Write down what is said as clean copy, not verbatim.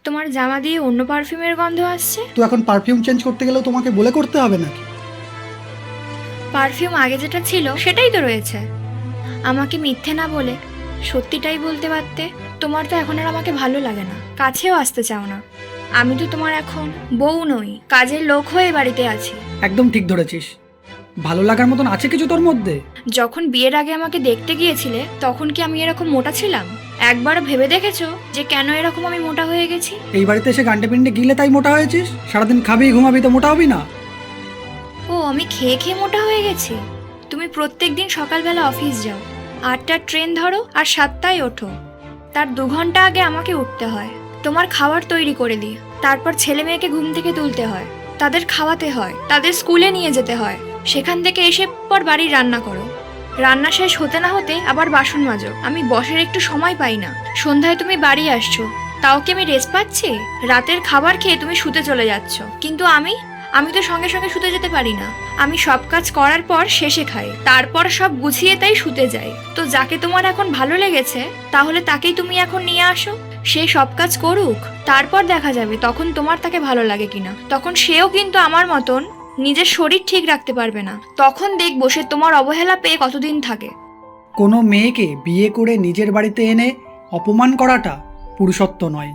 তোমার জামা দিয়ে অন্য পারফিউমের গন্ধ আসছে। তো এখন পারফিউম চেঞ্জ করতে গেলেও তোমাকে বলে করতে হবে নাকি? পারফিউম আগে যেটা ছিল সেটাই তো রয়েছে। আমাকে মিথ্যে না বলে সত্যিটাই বলতে পারতে। তোমার তো এখন আর আমাকে ভালো লাগে না, কাছেও আসতে চাও না। আমি তো তোমার এখন বউ নই, কাজের লোক হয়ে বাড়িতে আছি। একদম ঠিক ধরেছিস। ভালো লাগার মতন আছে কিছু তোর মধ্যে? যখন বিয়ের আগে আমাকে দেখতে গিয়েছিলে তখন কি আমি এরকম মোটা ছিলাম? একবারও ভেবে দেখেছো যে কেন এরকম আমি মোটা হয়ে গেছি? এই বাড়িতে এসে গান্ডে পিন্ডে গিলে তাই মোটা হয়েছিস? সারাদিন খাবি ঘুমাবি তো মোটা হবি না? ও, আমি খেয়ে খেয়ে মোটা হয়ে গেছি? তুমি প্রত্যেক দিন সকালবেলা অফিস যাও, 8টার ট্রেন ধরো আর 7টায় ওঠো। তার 2 ঘন্টা আগে আমাকে উঠতে হয়, তোমার খাবার তৈরি করে দিই। তারপর ছেলে মেয়েকে ঘুম থেকে তুলতে হয়, তাদের খাওয়াতে হয়, তাদের স্কুলে নিয়ে যেতে হয়। সেখান থেকে এসে পর বাড়ির রান্না করো। রান্না শেষ হতে না হতে আবার বাসন মাজো। আমি বসের একটু সময় পাই না। সন্ধ্যায় তুমি বাড়ি আসছো, তাও কি আমি রেস্ট পাচ্ছি? রাতের খাবার খেয়ে তুমি শুতে চলে যাচ্ছ, কিন্তু আমি আমি তো সঙ্গে সঙ্গে শুতে যেতে পারি না। আমি সব কাজ করার পর শেষে খাই, তারপর সব গুছিয়ে তাই শুতে যাই। তো যাকে তোমার এখন ভালো লেগেছে তাহলে তাকেই তুমি এখন নিয়ে আসো, সে সব কাজ করুক, তারপর দেখা যাবে তখন তোমার তাকে ভালো লাগে কিনা। তখন সেও কিন্তু আমার মতন নিজের শরীর ঠিক রাখতে পারবে না, তখন দেখবো সে তোমার অবহেলা পেয়ে কতদিন থাকে। কোনো মেয়েকে বিয়ে করে নিজের বাড়িতে এনে অপমান করাটা পুরুষত্ব নয়।